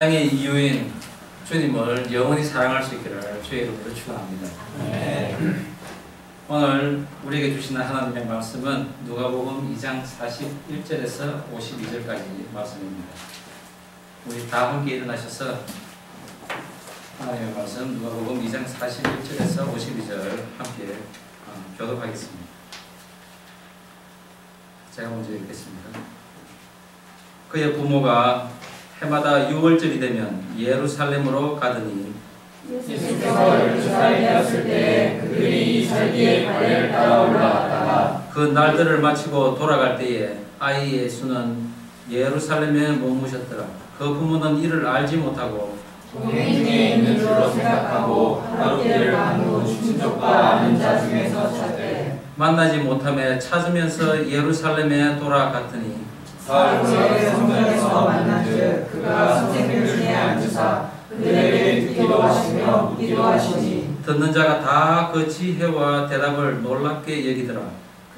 사랑의 이유인 주님을 영원히 사랑할 수 있기를 주의 이름으로 축원합니다. 오늘 우리에게 주시는 하나님의 말씀은 누가복음 2장 41절에서 52절까지 말씀입니다. 우리 다 함께 일어나셔서 하나님의 말씀 누가복음 2장 41절에서 52절 함께 교독하겠습니다. 제가 먼저 읽겠습니다. 그의 부모가 해마다 6월절이 되면 예루살렘으로 가더니 예수께서 12살이 되었을 때 그들이 이 절기의 관례를 따라 올라갔다가 그 날들을 마치고 돌아갈 때에 아이 예수는 예루살렘에 머무셨더라. 그 부모는 이를 알지 못하고 동행 중에 있는 줄로 생각하고 하루길을 가는 후 친족과 아는 자 중에서 찾되 만나지 못하며 찾으면서 예루살렘에 돌아갔더니 사흘 후에 성전에서 만난즉 그가 선생들 중에 앉으사 그들에게 듣기도 하시며 묻기도 하시니 듣는 자가 다 그 지혜와 대답을 놀랍게 여기더라.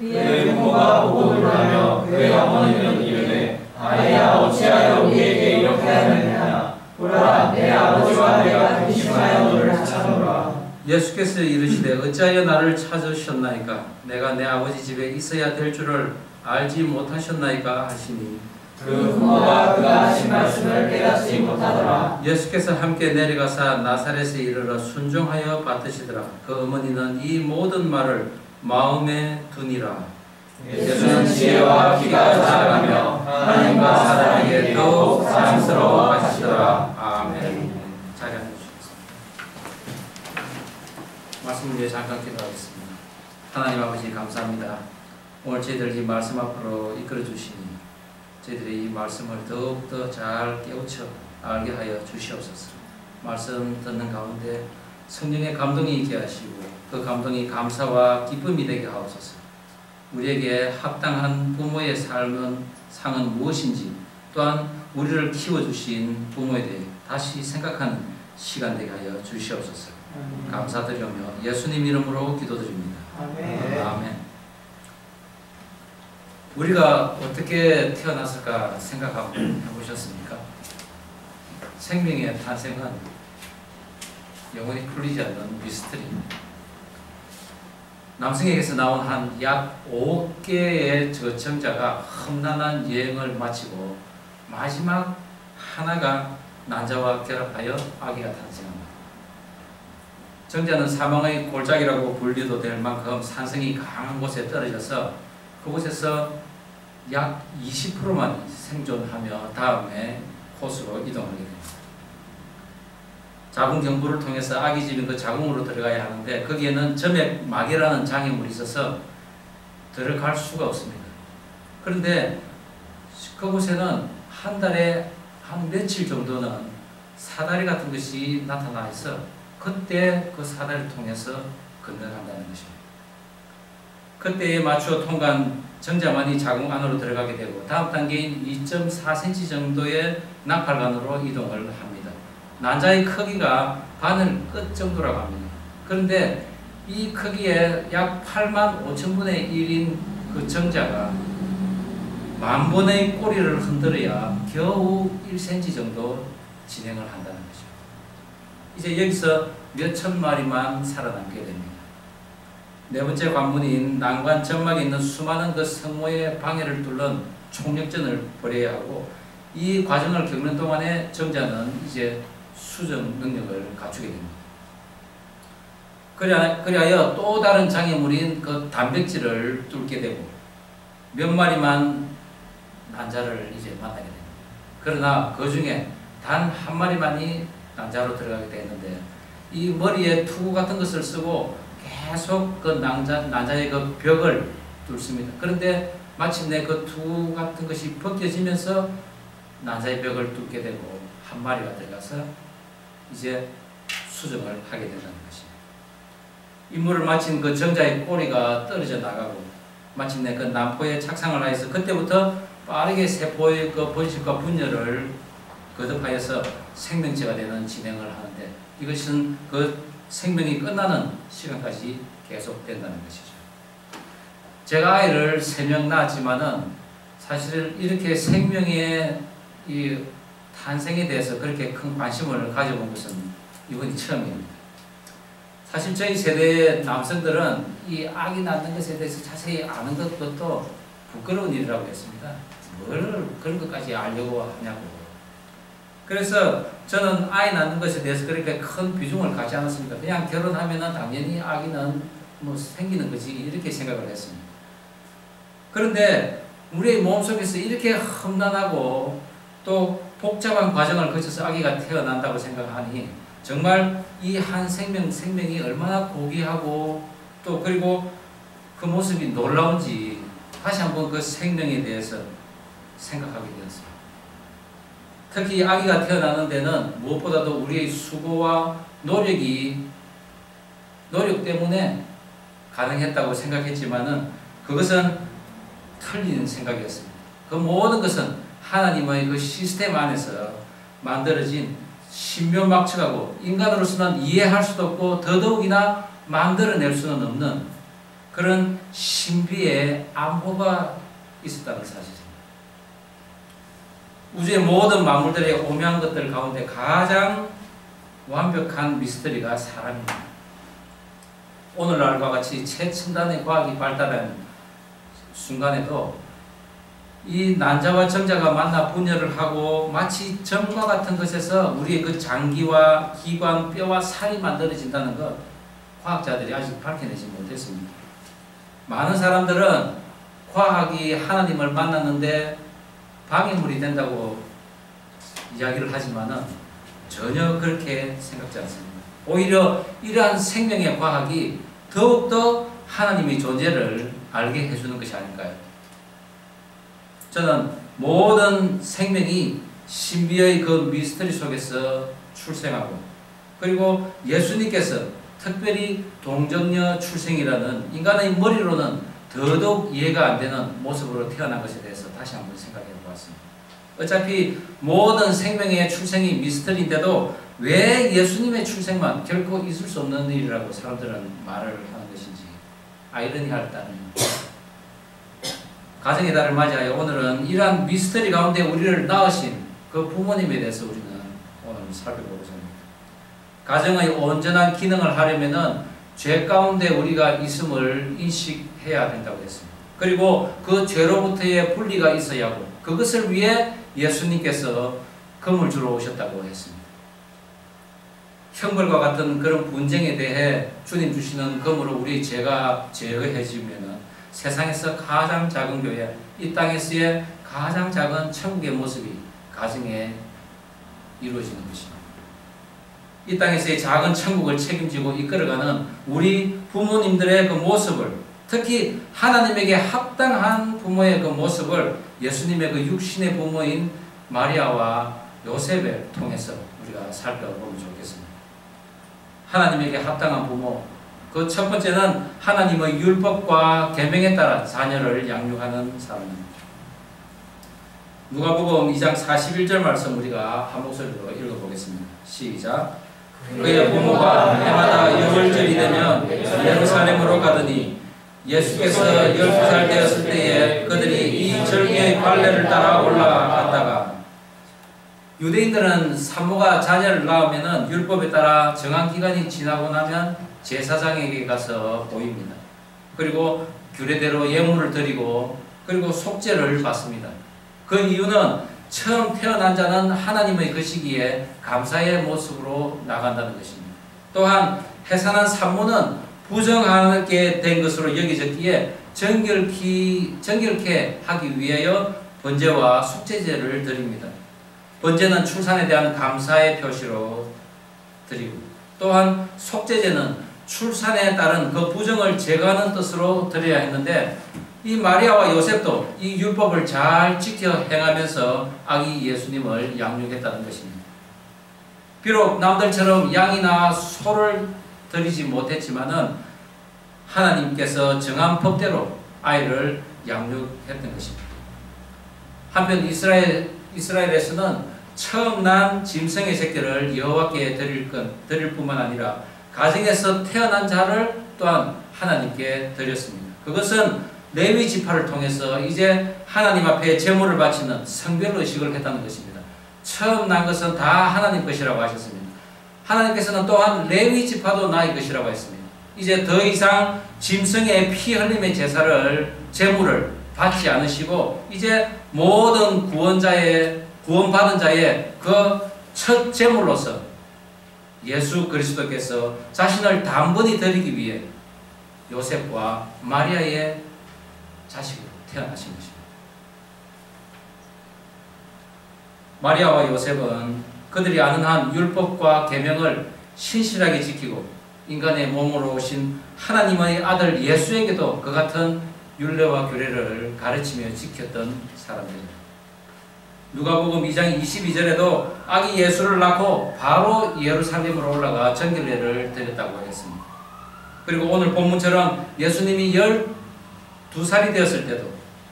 그의 부모가 보고 놀라며 그의 어머니는 이르되 아이야 어찌하여 우리에게 이렇게 하느냐 보라 내 아버지와 내가 근심하여 너를 찾아노라. 예수께서 이르시되 어찌하여 나를 찾으셨나이까? 내가 내 아버지 집에 있어야 될 줄을 알지 못하셨나이까 하시니 그 부모가 그가 하신 말씀을 깨닫지 못하더라. 예수께서 함께 내려가사 나사렛에 이르러 순종하여 받으시더라. 그 어머니는 이 모든 말을 마음에 두니라. 예수는 지혜와 기가 자라가며 하나님과 사람에게 더욱 사랑스러워 하시더라. 아멘. 자리 앉으시겠습니다. 말씀을 위해 잠깐 기도하겠습니다. 하나님 아버지 감사합니다. 오늘 저희들 이 말씀 앞으로 이끌어 주시니 저희들이 이 말씀을 더욱더 잘 깨우쳐 알게 하여 주시옵소서. 말씀 듣는 가운데 성령의 감동이 있게 하시고 그 감동이 감사와 기쁨이 되게 하옵소서. 우리에게 합당한 부모의 삶은 상은 무엇인지 또한 우리를 키워주신 부모에 대해 다시 생각하는 시간 되게 하여 주시옵소서. 감사드리며 예수님 이름으로 기도드립니다. 아멘. 우리가 어떻게 태어났을까 생각해보셨습니까? 생명의 탄생은 영원히 풀리지 않는 미스터리입니다. 남성에게서 나온 한 약 5개의 정자가 험난한 여행을 마치고 마지막 하나가 난자와 결합하여 아기가 탄생합니다. 정자는 사망의 골짜기라고 불리도 될 만큼 산성이 강한 곳에 떨어져서 그곳에서 약 20%만 생존하며 다음에 코스로 이동하게 됩니다. 자궁 경부를 통해서 아기 집인 그 자궁으로 들어가야 하는데 거기에는 점액막이라는 장애물이 있어서 들어갈 수가 없습니다. 그런데 그곳에는 한 달에 한 며칠 정도는 사다리 같은 것이 나타나서 그때 그 사다리를 통해서 건너간다는 것입니다. 그때에 맞추어 통과한 정자만이 자궁 안으로 들어가게 되고 다음 단계인 2.4cm 정도의 나팔관으로 이동을 합니다. 난자의 크기가 바늘 끝 정도라고 합니다. 그런데 이 크기에 약 85,000분의 1인 그 정자가 만 번의 꼬리를 흔들어야 겨우 1cm 정도 진행을 한다는 것이죠. 이제 여기서 몇 천 마리만 살아남게 됩니다. 네 번째 관문인 난관 점막에 있는 수많은 그 성모의 방해를 뚫는 총력전을 벌여야 하고 이 과정을 겪는 동안에 정자는 이제 수정 능력을 갖추게 됩니다. 그리하여 또 다른 장애물인 그 단백질을 뚫게 되고 몇 마리만 난자를 이제 만나게 됩니다. 그러나 그 중에 단 한 마리만이 난자로 들어가게 되는데 이 머리에 투구 같은 것을 쓰고 계속 그 난자의 그 벽을 뚫습니다. 그런데 마침내 그 투구 같은 것이 벗겨지면서 난자의 벽을 뚫게 되고 한 마리가 들어가서 이제 수정을 하게 된다는 것입니다. 임무를 마친 그 정자의 꼬리가 떨어져 나가고 마침내 그 난포에 착상을 하여서 그때부터 빠르게 세포의 그 번식과 분열을 거듭하여서 생명체가 되는 진행을 하는데 이것은 그 생명이 끝나는 시간까지 계속된다는 것이죠. 제가 아이를 3명 낳았지만은 사실 이렇게 생명의 이 탄생에 대해서 그렇게 큰 관심을 가져본 것은 이번이 처음입니다. 사실 저희 세대의 남성들은 이 아기 낳는 것에 대해서 자세히 아는 것도 부끄러운 일이라고 했습니다. 뭘 그런 것까지 알려고 하냐고. 그래서 저는 아이 낳는 것에 대해서 그렇게 큰 비중을 갖지 않았습니다. 그냥 결혼하면은 당연히 아기는 뭐 생기는 거지 이렇게 생각을 했습니다. 그런데 우리의 몸속에서 이렇게 험난하고 또 복잡한 과정을 거쳐서 아기가 태어난다고 생각하니 정말 이 한 생명이 얼마나 고귀하고 또 그리고 그 모습이 놀라운지 다시 한번 그 생명에 대해서 생각하게 되었습니다. 특히 아기가 태어나는 데는 무엇보다도 우리의 수고와 노력 때문에 가능했다고 생각했지만은 그것은 틀린 생각이었습니다. 그 모든 것은 하나님의 그 시스템 안에서 만들어진 신묘막측하고 인간으로서는 이해할 수도 없고 더더욱이나 만들어낼 수는 없는 그런 신비의 안보가 있었다는 사실입니다. 우주의 모든 만물들의 오묘한 것들 가운데 가장 완벽한 미스터리가 사람입니다. 오늘날과 같이 최첨단의 과학이 발달한 순간에도 이 난자와 정자가 만나 분열을 하고 마치 점과 같은 것에서 우리의 그 장기와 기관, 뼈와 살이 만들어진다는 것 과학자들이 아직 밝혀내지 못했습니다. 많은 사람들은 과학이 하나님을 만났는데 방해물이 된다고 이야기를 하지만은 전혀 그렇게 생각지 않습니다. 오히려 이러한 생명의 과학이 더욱더 하나님의 존재를 알게 해주는 것이 아닐까요? 저는 모든 생명이 신비의 그 미스터리 속에서 출생하고 그리고 예수님께서 특별히 동정녀 출생이라는 인간의 머리로는 더더욱 이해가 안 되는 모습으로 태어난 것에 대해서 다시 한번 생각해 보았습니다. 어차피 모든 생명의 출생이 미스터리인데도 왜 예수님의 출생만 결코 있을 수 없는 일이라고 사람들은 말을 하는 것인지 아이러니할 따름 가정의 달을 맞이하여 오늘은 이러한 미스터리 가운데 우리를 낳으신 그 부모님에 대해서 우리는 오늘 살펴보고자 합니다. 가정의 온전한 기능을 하려면은 죄 가운데 우리가 있음을 인식해야 된다고 했습니다. 그리고 그 죄로부터의 분리가 있어야 하고 그것을 위해 예수님께서 금을 주러 오셨다고 했습니다. 형벌과 같은 그런 분쟁에 대해 주님 주시는 금으로 우리 죄가 제거해지면은 세상에서 가장 작은 교회, 이 땅에서의 가장 작은 천국의 모습이 가정에 이루어지는 것입니다. 이 땅에서의 작은 천국을 책임지고 이끌어가는 우리 부모님들의 그 모습을 특히 하나님에게 합당한 부모의 그 모습을 예수님의 그 육신의 부모인 마리아와 요셉을 통해서 우리가 살펴보면 좋겠습니다. 하나님에게 합당한 부모, 그 첫 번째는 하나님의 율법과 계명에 따라 자녀를 양육하는 사람입니다. 누가복음 2장 41절 말씀 우리가 한 목소리로 읽어보겠습니다. 시작. 그의 부모가 해마다 유월절이 되면 예루살렘으로 가더니 예수께서 12살 되었을 때에 그들이 이 절기의 관례를 따라 올라갔다가 유대인들은 산모가 자녀를 낳으면 율법에 따라 정한 기간이 지나고 나면 제사장에게 가서 보입니다. 그리고 규례대로 예물을 드리고 그리고 속죄를 받습니다. 그 이유는 처음 태어난 자는 하나님의 그 시기에 감사의 모습으로 나간다는 것입니다. 또한 해산한 산모는 부정하게 된 것으로 여겨졌기에 정결케 하기 위하여 번제와 속죄제를 드립니다. 번제는 출산에 대한 감사의 표시로 드리고 또한 속죄제는 출산에 따른 그 부정을 제거하는 뜻으로 드려야 했는데 이 마리아와 요셉도 이 율법을 잘 지켜 행하면서 아기 예수님을 양육했다는 것입니다. 비록 남들처럼 양이나 소를 드리지 못했지만은 하나님께서 정한 법대로 아이를 양육했던 것입니다. 한편 이스라엘에서는 처음 난 짐승의 새끼를 여호와께 드릴 뿐만 아니라 가정에서 태어난 자를 또한 하나님께 드렸습니다. 그것은 레위 지파를 통해서 이제 하나님 앞에 제물을 바치는 성별 의식을 했다는 것입니다. 처음 난 것은 다 하나님 것이라고 하셨습니다. 하나님께서는 또한 레위 지파도 나의 것이라고 했습니다. 이제 더 이상 짐승의 피 흘림의 제물을 받지 않으시고 이제 모든 구원받은 자의 그 첫 제물로서 예수 그리스도께서 자신을 단번에 드리기 위해 요셉과 마리아의 자식으로 태어나신 것입니다. 마리아와 요셉은 그들이 아는 한 율법과 계명을 신실하게 지키고 인간의 몸으로 오신 하나님의 아들 예수에게도 그 같은 율례와 규례를 가르치며 지켰던 사람들입니다. 누가복음 2장 22절에도 아기 예수를 낳고 바로 예루살렘으로 올라가 정결례를 드렸다고 했습니다. 그리고 오늘 본문처럼 예수님이 12살이 되었을 때도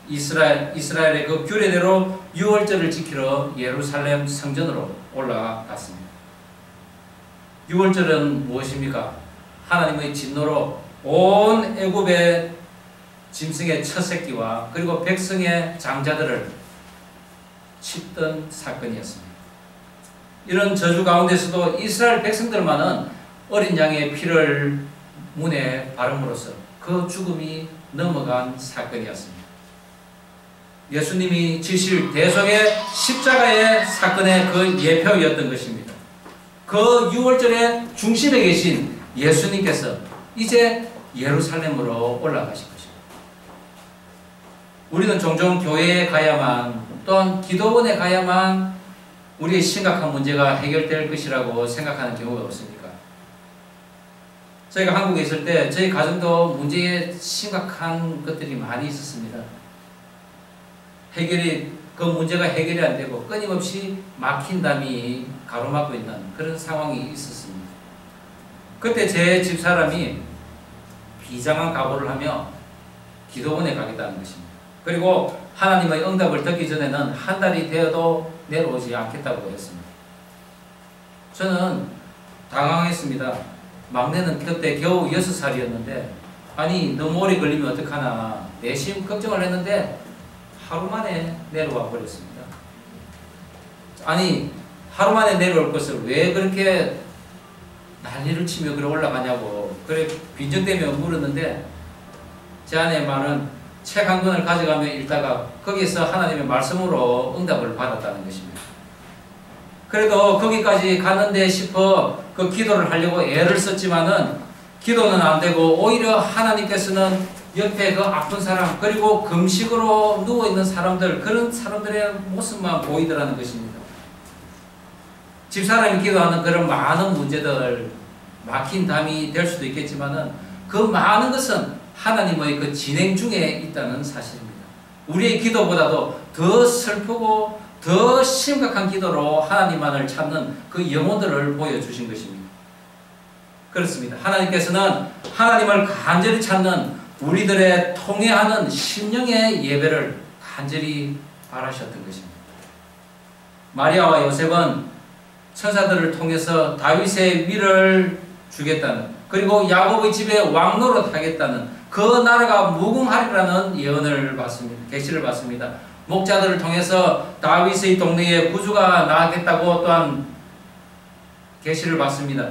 이스라엘의 그 규례대로 유월절을 지키러 예루살렘 성전으로 올라갔습니다. 유월절은 무엇입니까? 하나님의 진노로 온 애굽의 짐승의 첫 새끼와 그리고 백성의 장자들을 쳤던 사건이었습니다. 이런 저주 가운데서도 이스라엘 백성들만은 어린 양의 피를 문에 바름으로써 그 죽음이 넘어간 사건이었습니다. 예수님이 지실 대속의 십자가의 사건의 그 예표였던 것입니다. 그 유월절의 중심에 계신 예수님께서 이제 예루살렘으로 올라가신 것입니다. 우리는 종종 교회에 가야만 또한 기도원에 가야만 우리의 심각한 문제가 해결될 것이라고 생각하는 경우가 없습니까? 저희가 한국에 있을 때 저희 가정도 문제에 심각한 것들이 많이 있었습니다. 그 문제가 해결이 안 되고 끊임없이 막힌 담이 가로막고 있는 그런 상황이 있었습니다. 그때 제 집사람이 비장한 각오를 하며 기도원에 가겠다는 것입니다. 그리고 하나님의 응답을 듣기 전에는 한 달이 되어도 내려오지 않겠다고 했습니다. 저는 당황했습니다. 막내는 그때 겨우 6살이었는데 아니 너무 오래 걸리면 어떡하나 내심 걱정을 했는데 하루 만에 내려와 버렸습니다. 아니 하루 만에 내려올 것을 왜 그렇게 난리를 치며 그래 올라가냐고 그래 빈정대며 물었는데 제 아내의 말은 책 한 권을 가져가며 읽다가 거기서 하나님의 말씀으로 응답을 받았다는 것입니다. 그래도 거기까지 갔는데 싶어 그 기도를 하려고 애를 썼지만은 기도는 안 되고 오히려 하나님께서는 옆에 그 아픈 사람 그리고 금식으로 누워있는 사람들 그런 사람들의 모습만 보이더라는 것입니다. 집사람이 기도하는 그런 많은 문제들 막힌 담이 될 수도 있겠지만은 그 많은 것은 하나님의 그 진행 중에 있다는 사실입니다. 우리의 기도보다도 더 슬프고 더 심각한 기도로 하나님만을 찾는 그 영혼들을 보여주신 것입니다. 그렇습니다. 하나님께서는 하나님을 간절히 찾는 우리들의 통회하는 심령의 예배를 간절히 바라셨던 것입니다. 마리아와 요셉은 천사들을 통해서 다윗의 위를 주겠다는 그리고 야곱의 집에 왕노릇 하겠다는 그 나라가 무궁하리라는 예언을 받습니다. 계시를 받습니다. 목자들을 통해서 다윗의 동네에 구주가 나겠다고 또한 계시를 받습니다.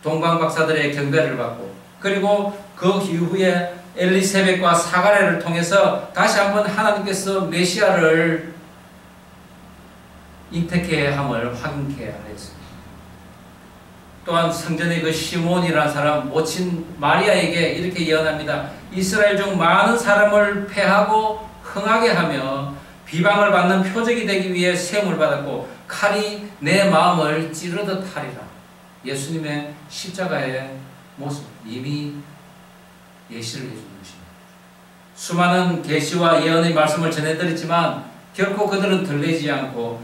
동방박사들의 경배를 받고 그리고 그 이후에 엘리세벳과 사가랴를 통해서 다시 한번 하나님께서 메시아를 잉태케 함을 확인케 하였습니다. 또한 성전의 그 시몬이라는 사람 모친 마리아에게 이렇게 예언합니다. 이스라엘 중 많은 사람을 패하고 흥하게 하며 비방을 받는 표적이 되기 위해 세움을 받았고 칼이 내 마음을 찌르듯 하리라. 예수님의 십자가의 모습 이미 예시를 해주는 것입니다. 수많은 계시와 예언의 말씀을 전해드렸지만 결코 그들은 들리지 않고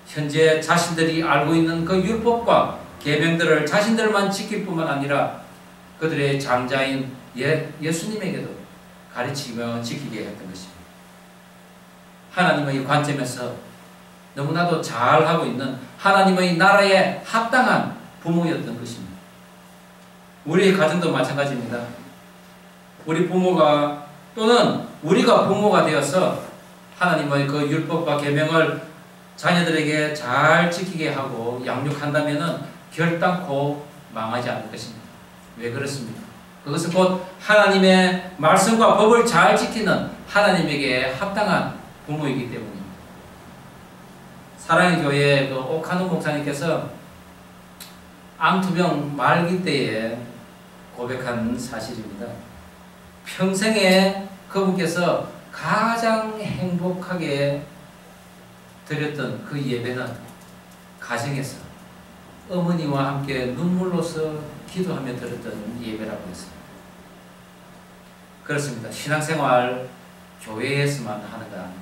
현재 자신들이 알고 있는 그 율법과 계명들을 자신들만 지킬 뿐만 아니라 그들의 장자인 예수님에게도 가르치며 지키게 했던 것입니다. 하나님의 관점에서 너무나도 잘하고 있는 하나님의 나라에 합당한 부모였던 것입니다. 우리의 가정도 마찬가지입니다. 우리 부모가 또는 우리가 부모가 되어서 하나님의 그 율법과 계명을 자녀들에게 잘 지키게 하고 양육한다면 결단코 망하지 않을 것입니다. 왜 그렇습니까? 그것은 곧 하나님의 말씀과 법을 잘 지키는 하나님에게 합당한 부모이기 때문입니다. 사랑의 교회 오카노 목사님께서 암투병 말기 때에 고백한 사실입니다. 평생에 그분께서 가장 행복하게 드렸던 그 예배는 가정에서 어머니와 함께 눈물로서 기도하며 드렸던 예배라고 했습니다. 그렇습니다. 신앙생활 교회에서만 하는 거 아닙니다.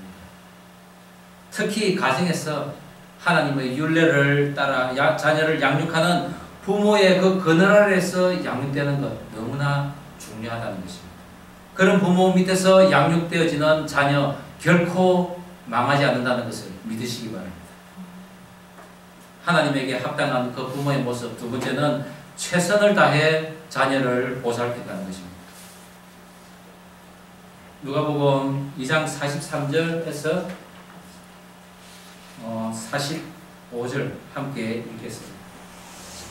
특히 가정에서 하나님의 율례를 따라 자녀를 양육하는 부모의 그 그늘 아래에서 양육되는 것 너무나 중요하다는 것입니다. 그런 부모 밑에서 양육되어지는 자녀 결코 망하지 않는다는 것을 믿으시기 바랍니다. 하나님에게 합당한 그 부모의 모습. 두 번째는 최선을 다해 자녀를 보살핀다는 것입니다. 누가복음 2장 43절에서 45절 함께 읽겠습니다.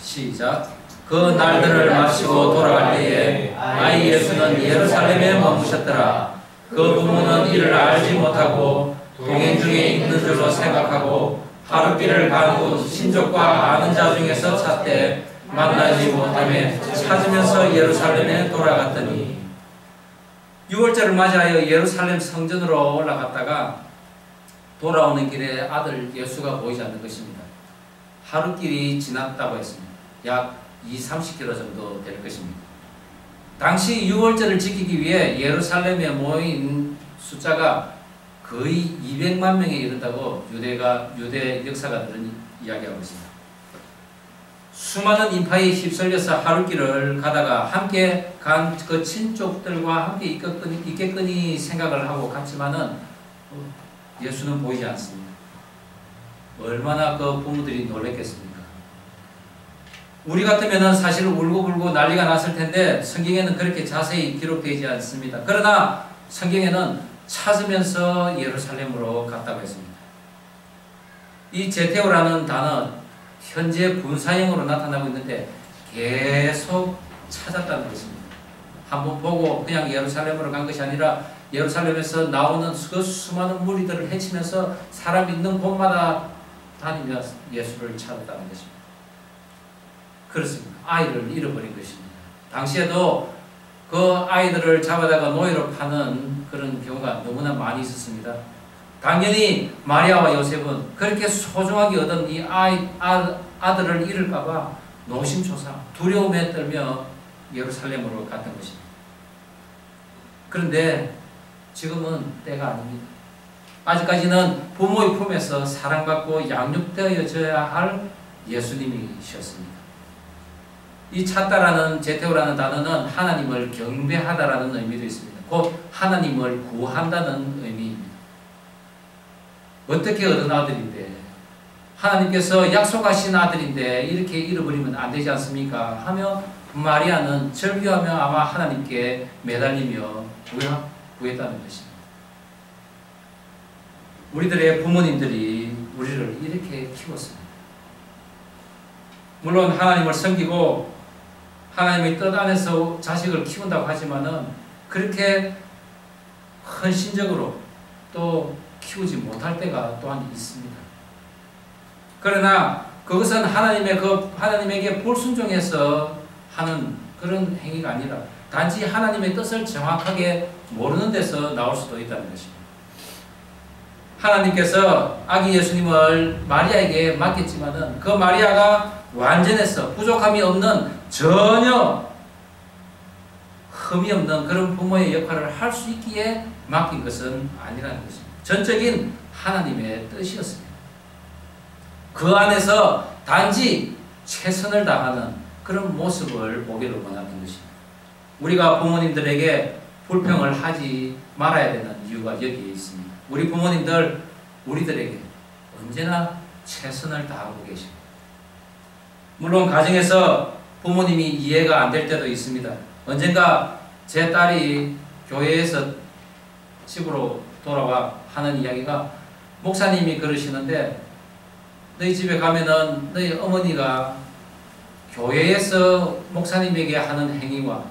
시작. 그 날들을 마치고 돌아갈 때에 아이 예수는 예루살렘에 머무셨더라. 그 부모는 이를 알지 못하고 동행 중에 있는 줄로 생각하고 하룻길을 간 후 친족과 아는 자 중에서 찾되 만나지 못하며 찾으면서 예루살렘에 돌아갔더니 6월절을 맞이하여 예루살렘 성전으로 올라갔다가 돌아오는 길에 아들 예수가 보이지 않는 것입니다. 하룻길이 지났다고 했습니다. 약 20-30km 정도 될 것입니다. 당시 6월절을 지키기 위해 예루살렘에 모인 숫자가 거의 200만 명에 이른다고 유대 역사가들은 이야기하고 있습니다. 수많은 인파에 휩쓸려서 하룻길을 가다가 함께 간 그 친족들과 함께 있겠거니 생각을 하고 갔지만은 예수는 보이지 않습니다. 얼마나 그 부모들이 놀랬겠습니까? 우리 같으면 사실 울고불고 난리가 났을 텐데 성경에는 그렇게 자세히 기록되지 않습니다. 그러나 성경에는 찾으면서 예루살렘으로 갔다고 했습니다. 이 제테오라는 단어 현재 분사형으로 나타나고 있는데 계속 찾았다는 것입니다. 한번 보고 그냥 예루살렘으로 간 것이 아니라 예루살렘에서 나오는 그 수많은 무리들을 헤치면서 사람 있는 곳마다 다니며 예수를 찾았다는 것입니다. 그렇습니다. 아이를 잃어버린 것입니다. 당시에도 그 아이들을 잡아다가 노예로 파는 그런 경우가 너무나 많이 있었습니다. 당연히 마리아와 요셉은 그렇게 소중하게 얻은 이 아들을 잃을까봐 노심초사 두려움에 떨며 예루살렘으로 갔던 것입니다. 그런데 지금은 때가 아닙니다. 아직까지는 부모의 품에서 사랑받고 양육되어져야 할 예수님이셨습니다. 이 찾다라는 제테오라는 단어는 하나님을 경배하다라는 의미도 있습니다. 곧 하나님을 구한다는 의미입니다. 어떻게 얻은 아들인데 하나님께서 약속하신 아들인데 이렇게 잃어버리면 안 되지 않습니까? 하며 마리아는 절규하며 아마 하나님께 매달리며 구했다는 것입니다. 우리들의 부모님들이 우리를 이렇게 키웠습니다. 물론 하나님을 섬기고 하나님의 뜻 안에서 자식을 키운다고 하지만은 그렇게 헌신적으로 또 키우지 못할 때가 또한 있습니다. 그러나 그것은 하나님에게 불순종해서 하는 그런 행위가 아니라 단지 하나님의 뜻을 정확하게 모르는 데서 나올 수도 있다는 것입니다. 하나님께서 아기 예수님을 마리아에게 맡겼지만은 그 마리아가 완전해서 부족함이 없는 전혀 흠이 없는 그런 부모의 역할을 할 수 있기에 맡긴 것은 아니라는 것입니다. 전적인 하나님의 뜻이었습니다. 그 안에서 단지 최선을 다하는 그런 모습을 보기를 원하는 것입니다. 우리가 부모님들에게 불평을 하지 말아야 되는 이유가 여기에 있습니다. 우리 부모님들 우리들에게 언제나 최선을 다하고 계십니다. 물론 가정에서 부모님이 이해가 안 될 때도 있습니다. 언젠가 제 딸이 교회에서 집으로 돌아와 하는 이야기가 목사님이 그러시는데 너희 집에 가면은 너희 어머니가 교회에서 목사님에게 하는 행위와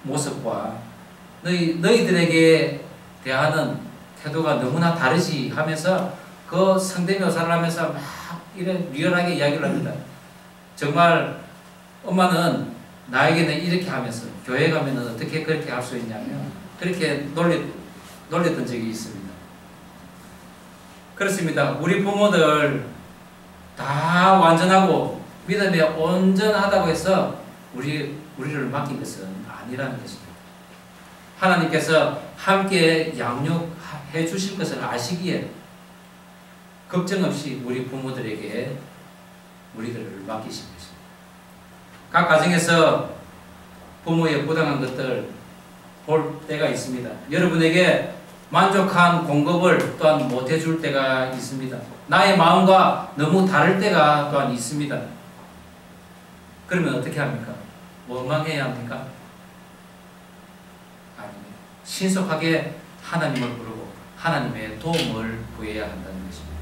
모습과 너희들에게 대하는 태도가 너무나 다르지 하면서 그 성대묘사를 하면서 막 이래 리얼하게 이야기를 합니다. 정말 엄마는 나에게는 이렇게 하면서 교회 가면은 어떻게 그렇게 할 수 있냐면 그렇게 놀렸던 적이 있습니다. 그렇습니다. 우리 부모들 다 완전하고 믿음에 온전하다고 해서 우리를 맡긴 것은 아니라는 것입니다. 하나님께서 함께 양육해 주실 것을 아시기에 걱정 없이 우리 부모들에게 우리들을 맡기신 것입니다. 각 가정에서 부모의 부당한 것들 볼 때가 있습니다. 여러분에게 만족한 공급을 또한 못해줄 때가 있습니다. 나의 마음과 너무 다를 때가 또한 있습니다. 그러면 어떻게 합니까? 원망해야 합니까? 아닙니다. 신속하게 하나님을 부르고 하나님의 도움을 구해야 한다는 것입니다.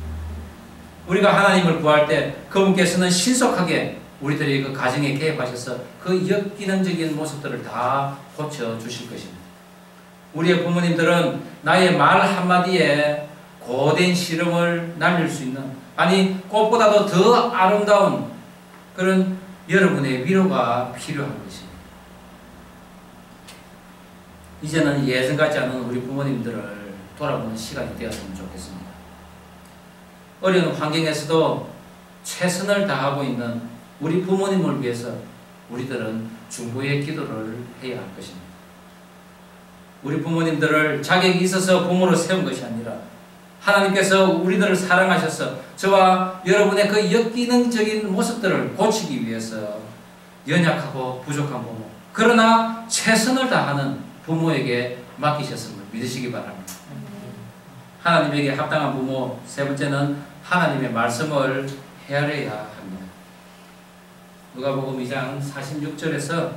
우리가 하나님을 구할 때 그분께서는 신속하게 우리들의 그 가정에 개입하셔서 그 역기능적인 모습들을 다 고쳐주실 것입니다. 우리의 부모님들은 나의 말 한마디에 고된 시름을 날릴 수 있는, 아니 꽃보다도 더 아름다운 그런 여러분의 위로가 필요한 것입니다. 이제는 예전 같지 않은 우리 부모님들을 돌아보는 시간이 되었으면 좋겠습니다. 어려운 환경에서도 최선을 다하고 있는 우리 부모님을 위해서 우리들은 중보의 기도를 해야 할 것입니다. 우리 부모님들을 자격이 있어서 부모로 세운 것이 아니라 하나님께서 우리들을 사랑하셔서 저와 여러분의 그 역기능적인 모습들을 고치기 위해서 연약하고 부족한 부모, 그러나 최선을 다하는 부모에게 맡기셨음을 믿으시기 바랍니다. 하나님에게 합당한 부모, 세 번째는 하나님의 말씀을 헤아려야 합니다. 누가복음 2장 46절에서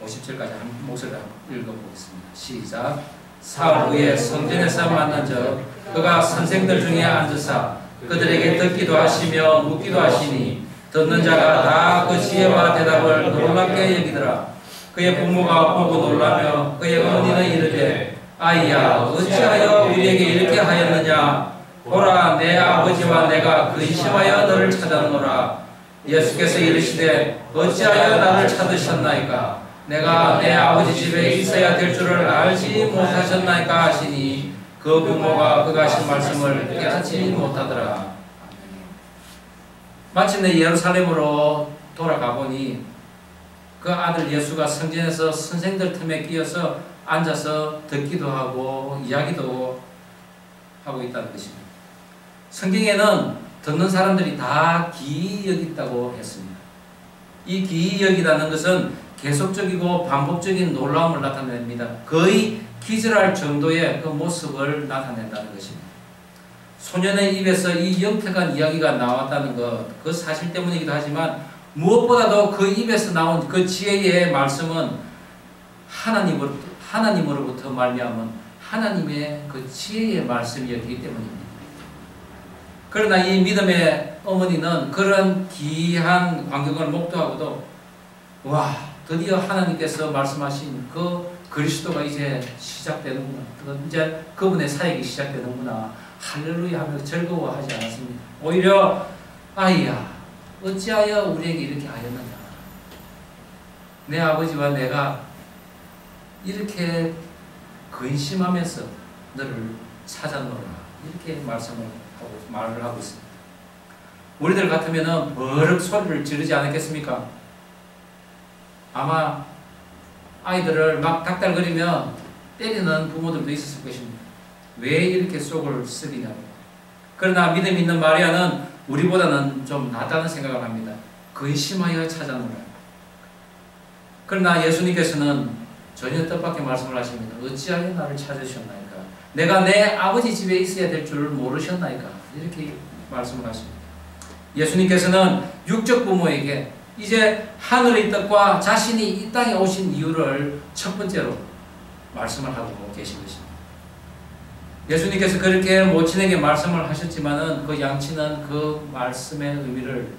50절까지 한 목소리를 읽어보겠습니다. 시작. 사흘 후에 성전에서 만난 적 그가 선생들 중에 앉으사 그들에게 듣기도 하시며 묻기도 하시니 듣는 자가 다 그 지혜와 대답을 놀랍게 여기더라. 그의 부모가 보고 놀라며 그의 어머니는 이르되 아이야 어찌하여 우리에게 이렇게 하였느냐. 보라 내 아버지와 내가 근심하여 너를 찾았노라. 예수께서 이르시되 어찌하여 나를 찾으셨나이까. 내가 내 아버지 집에 있어야 될 줄을 알지 못하셨나이까 하시니 그 부모가 그가 하신 말씀을 깨닫지 못하더라. 마침내 예루살렘으로 돌아가 보니 그 아들 예수가 성전에서 선생들 틈에 끼어서 앉아서 듣기도 하고 이야기도 하고 있다는 것입니다. 성경에는 듣는 사람들이 다 기이 여겼다고 했습니다. 이 기이 여기다는 것은 계속적이고 반복적인 놀라움을 나타냅니다. 거의 기절할 정도의 그 모습을 나타낸다는 것입니다. 소년의 입에서 이 영특한 이야기가 나왔다는 것, 그 사실 때문이기도 하지만 무엇보다도 그 입에서 나온 그 지혜의 말씀은 하나님으로부터 말미암은 하나님의 그 지혜의 말씀이었기 때문입니다. 그러나 이 믿음의 어머니는 그런 귀한 광경을 목도하고도 와, 드디어 하나님께서 말씀하신 그 그리스도가 이제 시작되는구나. 이제 그분의 사역이 시작되는구나. 할렐루야 하며 즐거워하지 않았습니다. 오히려 아이야 어찌하여 우리에게 이렇게 하였느냐. 내 아버지와 내가 이렇게 근심하면서 너를 찾아노라. 이렇게 말을 하고 있습니다. 우리들 같으면 버럭 소리를 지르지 않았겠습니까? 아마 아이들을 막 닥달거리며 때리는 부모들도 있었을 것입니다. 왜 이렇게 속을 썩이냐고. 그러나 믿음 있는 마리아는 우리보다는 좀 낫다는 생각을 합니다. 근심하여 찾아노라. 그러나 예수님께서는 전혀 뜻밖의 말씀을 하십니다. 어찌하여 나를 찾으셨나이까. 내가 내 아버지 집에 있어야 될 줄 모르셨나이까. 이렇게 말씀을 하십니다. 예수님께서는 육적 부모에게 이제 하늘의 뜻과 자신이 이 땅에 오신 이유를 첫 번째로 말씀을 하고 계신 것입니다. 예수님께서 그렇게 모친에게 말씀을 하셨지만은 그 양치는 그 말씀의 의미를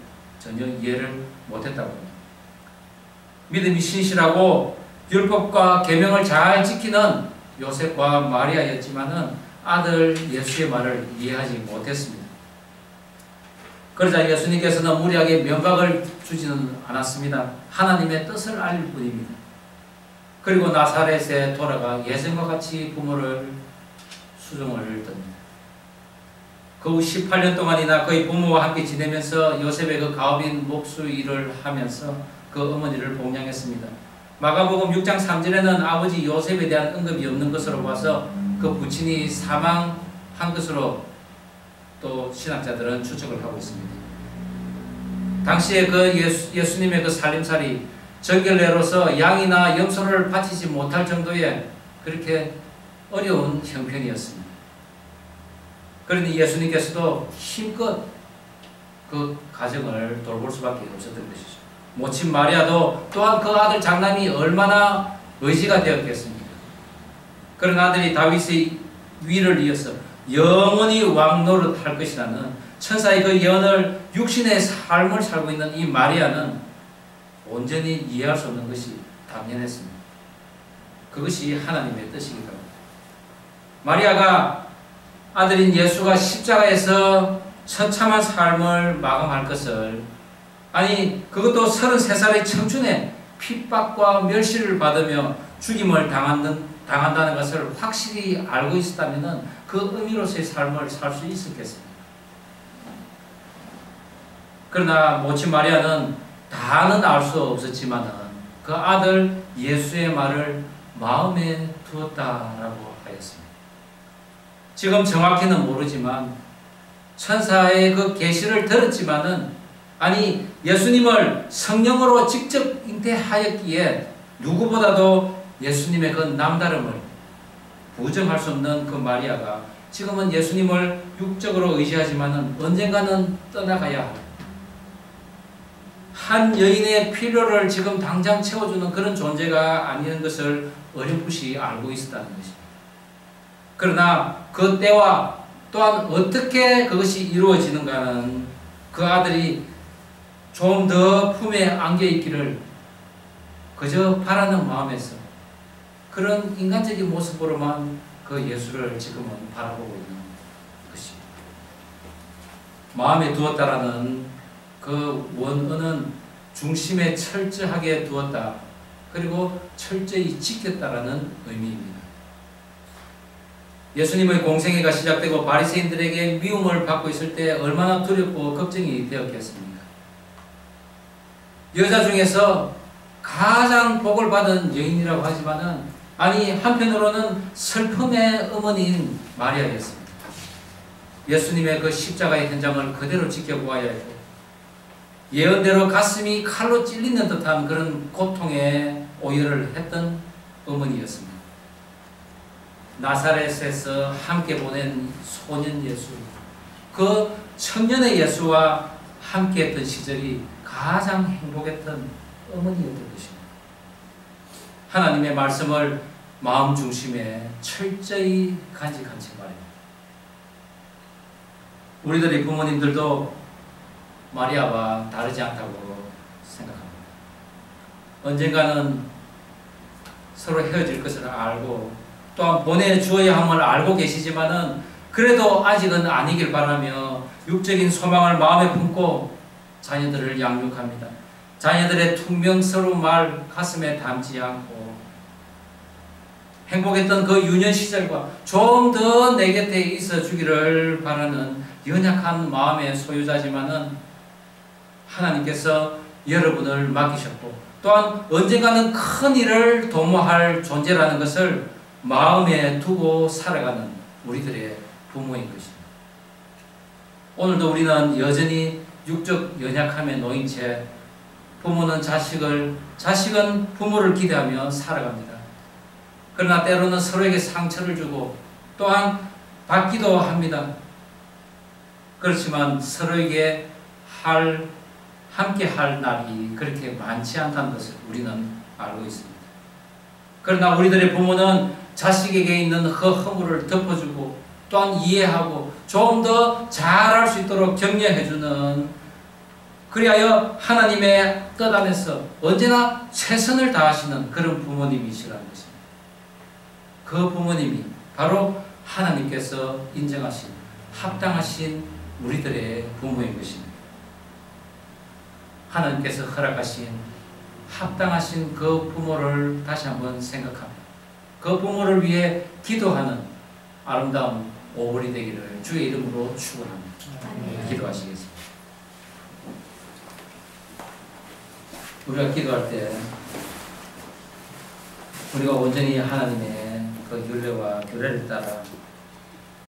전혀 이해를 못했다고 합니다. 믿음이 신실하고 율법과 계명을 잘 지키는 요셉과 마리아였지만은 아들 예수의 말을 이해하지 못했습니다. 그러자 예수님께서는 무리에게 명각을 주지는 않았습니다. 하나님의 뜻을 알릴 뿐입니다. 그리고 나사렛에 돌아가 예전과 같이 부모를 수종을 듭니다. 그 후 18년 동안이나 그의 부모와 함께 지내면서 요셉의 그 가업인 목수 일을 하면서 그 어머니를 봉양했습니다. 마가복음 6장 3절에는 아버지 요셉에 대한 언급이 없는 것으로 봐서 그 부친이 사망한 것으로 또 신학자들은 추측을 하고 있습니다. 당시에 그 예수님의 그 살림살이 정결례로서 양이나 염소를 바치지 못할 정도의 그렇게 어려운 형편이었습니다. 그러니 예수님께서도 힘껏 그 가정을 돌볼 수밖에 없었던 것이죠. 모친 마리아도 또한 그 아들 장남이 얼마나 의지가 되었겠습니까? 그런 아들이 다윗의 위를 이어서 영원히 왕노릇 할 것이라는 천사의 그 예언을 육신의 삶을 살고 있는 이 마리아는 온전히 이해할 수 없는 것이 당연했습니다. 그것이 하나님의 뜻이기도 합니다. 마리아가 아들인 예수가 십자가에서 처참한 삶을 마감할 것을, 아니 그것도 33살의 청춘에 핍박과 멸시를 받으며 죽임을 당한다는 것을 확실히 알고 있었다면 그 의미로서의 삶을 살 수 있었겠습니다. 그러나 모친 마리아는 다는 알 수 없었지만 그 아들 예수의 말을 마음에 두었다라고 하였습니다. 지금 정확히는 모르지만 천사의 그 계시를 들었지만은, 아니 예수님을 성령으로 직접 잉태하였기에 누구보다도 예수님의 그 남다름을 부정할 수 없는 그 마리아가 지금은 예수님을 육적으로 의지하지만은 언젠가는 떠나가야 할 한 여인의 필요를 지금 당장 채워주는 그런 존재가 아닌 것을 어렴풋이 알고 있었다는 것입니다. 그러나 그 때와 또한 어떻게 그것이 이루어지는가는 그 아들이 좀 더 품에 안겨 있기를 그저 바라는 마음에서 그런 인간적인 모습으로만 그 예수를 지금은 바라보고 있는 것입니다. 마음에 두었다라는 그 원어는 중심에 철저하게 두었다, 그리고 철저히 지켰다라는 의미입니다. 예수님의 공생애가 시작되고 바리새인들에게 미움을 받고 있을 때 얼마나 두렵고 걱정이 되었겠습니까? 여자 중에서 가장 복을 받은 여인이라고 하지만은, 아니 한편으로는 슬픔의 어머니인 마리아였습니다. 예수님의 그 십자가의 현장을 그대로 지켜보아야 했고, 예언대로 가슴이 칼로 찔리는 듯한 그런 고통에 오열을 했던 어머니였습니다. 나사렛에서 함께 보낸 소년 예수, 그 청년의 예수와 함께 했던 시절이 가장 행복했던 어머니였던 것입니다. 하나님의 말씀을 마음 중심에 철저히 간직한 채 말입니다. 우리들의 부모님들도 마리아와 다르지 않다고 생각합니다. 언젠가는 서로 헤어질 것을 알고 또한 보내주어야 함을 알고 계시지만은 그래도 아직은 아니길 바라며 육적인 소망을 마음에 품고 자녀들을 양육합니다. 자녀들의 퉁명스러운 말 가슴에 담지 않고 행복했던 그 유년 시절과 좀 더 내 곁에 있어 주기를 바라는 연약한 마음의 소유자지만은 하나님께서 여러분을 맡기셨고 또한 언젠가는 큰 일을 도모할 존재라는 것을 마음에 두고 살아가는 우리들의 부모인 것입니다. 오늘도 우리는 여전히 육적 연약함에 놓인 채 부모는 자식은 부모를 기대하며 살아갑니다. 그러나 때로는 서로에게 상처를 주고 또한 받기도 합니다. 그렇지만 서로에게 함께 할 날이 그렇게 많지 않다는 것을 우리는 알고 있습니다. 그러나 우리들의 부모는 자식에게 있는 허물을 덮어주고 또한 이해하고 좀 더 잘할 수 있도록 격려해주는, 그리하여 하나님의 뜻 안에서 언제나 최선을 다하시는 그런 부모님이시라는 것입니다. 그 부모님이 바로 하나님께서 인정하신 합당하신 우리들의 부모인 것입니다. 하나님께서 허락하신 합당하신 그 부모를 다시 한번 생각합니다. 그 부모를 위해 기도하는 아름다운 5월이 되기를 주의 이름으로 축원합니다. 기도하시겠습니다. 우리가 기도할 때 우리가 온전히 하나님의 그 율례와 규례를 따라